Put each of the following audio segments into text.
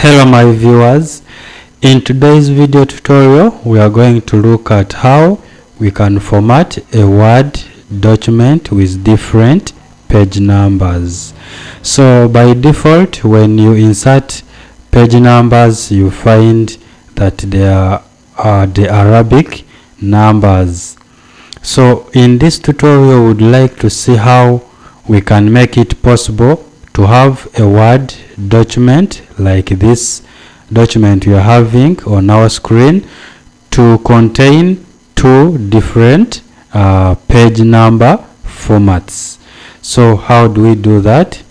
Hello my viewers, in today's video tutorial we are going to look at how we can format a Word document with different page numbers. So by default, when you insert page numbers, you find that there are the Arabic numbers. So in this tutorial we would like to see how we can make it possible to have a Word document like this document we are having on our screen to contain two different page number formats. So how do we do that?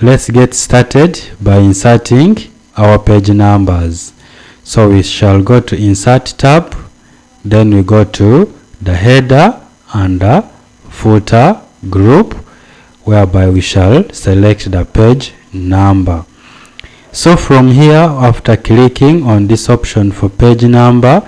Let's get started by inserting our page numbers. So we shall go to Insert tab, then we go to the header and the footer group, whereby we shall select the page number. So from here, after clicking on this option for page number,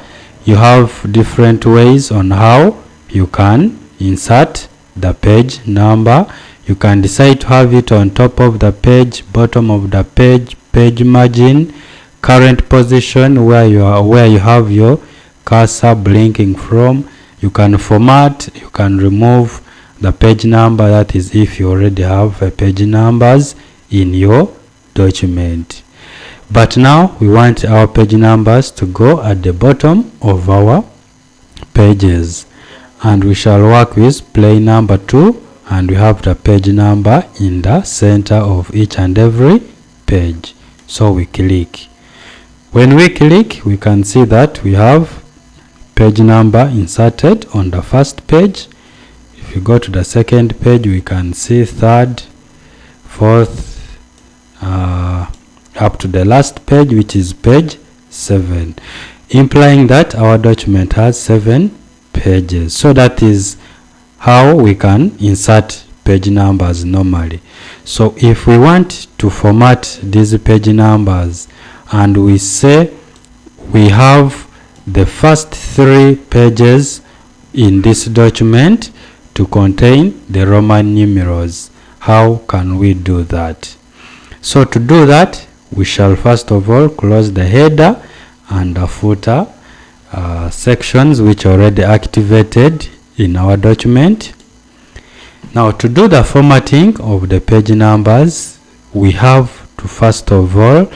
you have different ways on how you can insert the page number. You can decide to have it on top of the page, bottom of the page, page margin, current position where you have your cursor blinking from. You can format, you can remove the page number, that is if you already have a page numbers in your document. But now we want our page numbers to go at the bottom of our pages, and we shall work with plain number 2, and we have the page number in the center of each and every page. So we click. When we click, we can see that we have page number inserted on the first page. If you go to the second page, we can see third, fourth, up to the last page, which is page 7, implying that our document has 7 pages. So that is how we can insert page numbers normally. So if we want to format these page numbers and we say we have the first 3 pages in this document to contain the Roman numerals, how can we do that? So to do that, we shall first of all close the header and the footer sections which are already activated in our document. Now to do the formatting of the page numbers, we have to first of all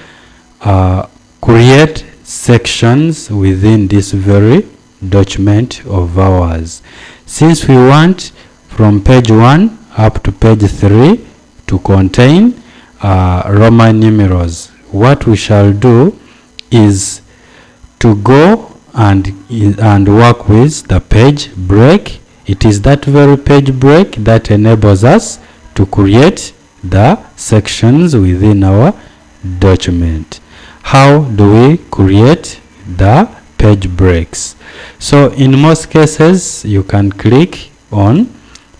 create sections within this very document of ours. Since we want from page 1 up to page 3 to contain Roman numerals, what we shall do is to go and work with the page break. It is that very page break that enables us to create the sections within our document. How do we create the page breaks? So in most cases, you can click on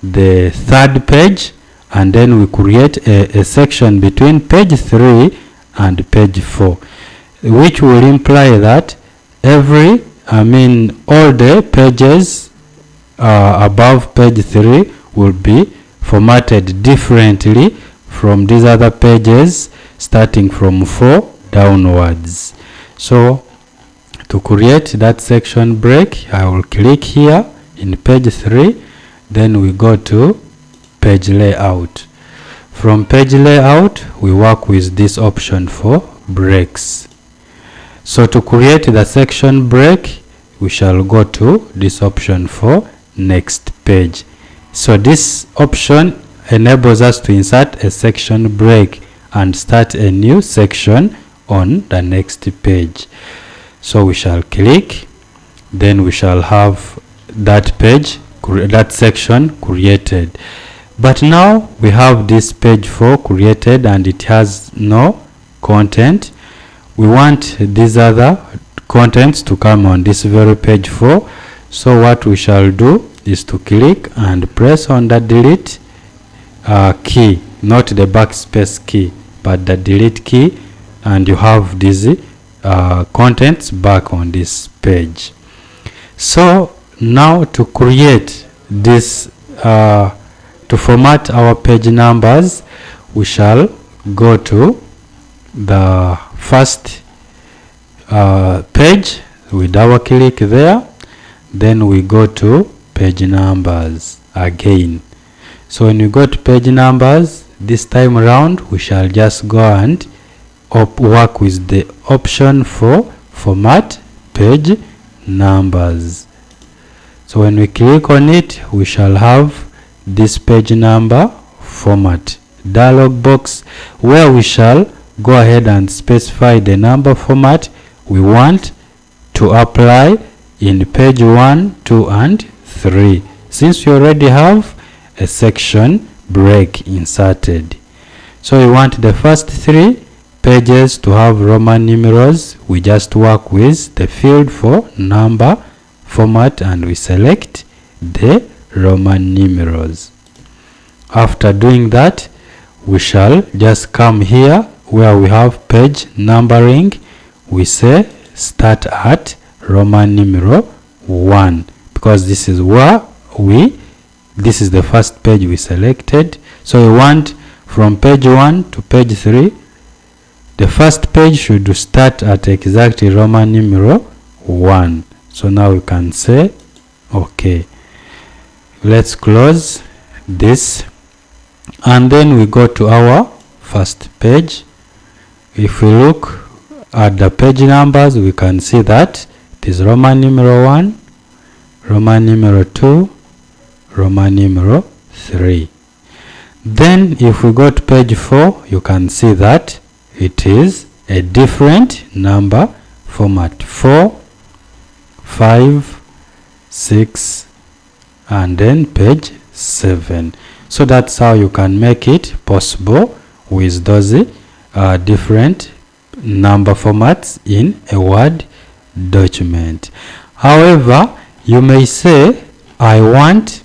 the third page, and then we create a section between page 3 and page 4, which will imply that all the pages above page 3 will be formatted differently from these other pages starting from 4 downwards. So to create that section break, I will click here in page 3, then we go to page layout. From page layout, we work with this option for breaks. So to create the section break, we shall go to this option for next page. So this option enables us to insert a section break and start a new section on the next page. So we shall click, then we shall have that page, that section created. But now we have this page 4 created and it has no content. We want these other contents to come on this very page 4. So what we shall do is to click and press on the delete key, not the backspace key, but the delete key, and you have these contents back on this page. So now to create this to format our page numbers, we shall go to the first page, we double click there, then we go to page numbers again. So when you go to page numbers, this time around we shall just go and work with the option for format page numbers. So when we click on it, we shall have this page number format dialog box, where we shall go ahead and specify the number format we want to apply in page 1, 2 and 3, since we already have a section break inserted. So we want the first 3 pages to have Roman numerals. We just work with the field for number format and we select the Roman numerals. After doing that, we shall just come here where we have page numbering. We say start at Roman numeral 1, because this is where this is the first page we selected. So we want from page 1 to page 3, the first page should start at exactly Roman numeral 1. So now we can say okay. Let's close this, and then we go to our first page. If we look at the page numbers, we can see that it is Roman numeral 1, Roman numeral 2, Roman numeral 3. Then if we go to page 4, you can see that it is a different number format: 4, 5, 6 and then page 7. So that's how you can make it possible with those different number formats in a Word document. However, you may say, I want,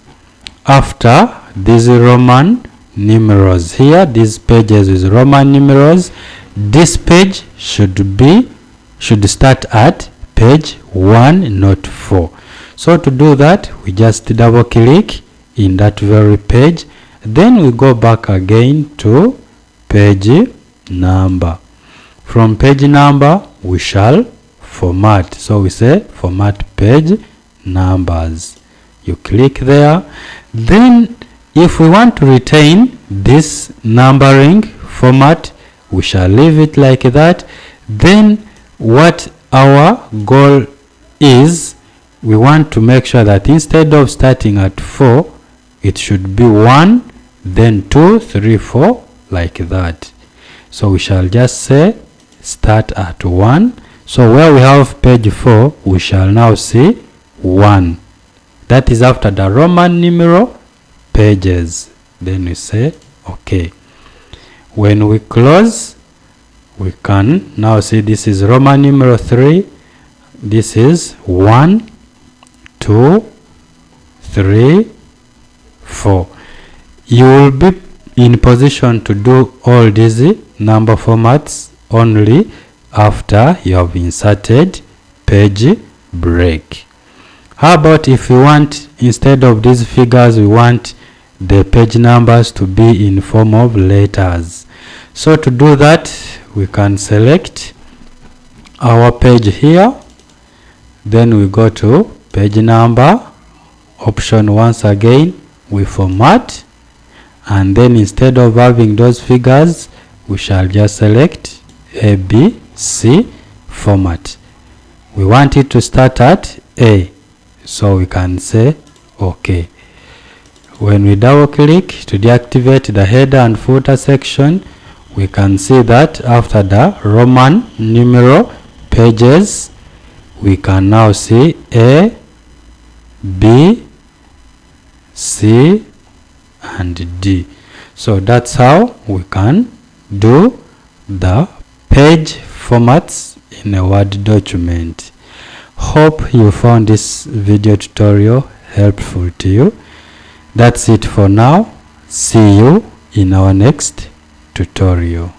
after these Roman numerals here, these pages with Roman numerals, this page should start at page 1, not 4. So to do that, we just double click in that very page, then we go back again to page number. From page number we shall format. So we say format page numbers. You click there. Then if we want to retain this numbering format, we shall leave it like that. Then what our goal is, we want to make sure that instead of starting at 4, it should be 1, then 2, 3, 4, like that. So we shall just say start at 1. So where we have page 4, we shall now see 1. That is after the Roman numeral pages. Then we say okay. When we close, we can now see this is Roman numeral 3. This is 1, 2, 3, 4. You will be in position to do all these number formats only after you have inserted page break. How about if we want, instead of these figures, we want the page numbers to be in form of letters? So to do that, we can select our page here, then we go to page number option. Once again we format, and then instead of having those figures, we shall just select A, B, C format. We want it to start at A, so we can say okay. When we double click to deactivate the header and footer section, we can see that after the Roman numeral pages, we can now see A, B, C and D. So that's how we can do the page formats in a Word document. Hope you found this video tutorial helpful to you. That's it for now. See you in our next tutorial.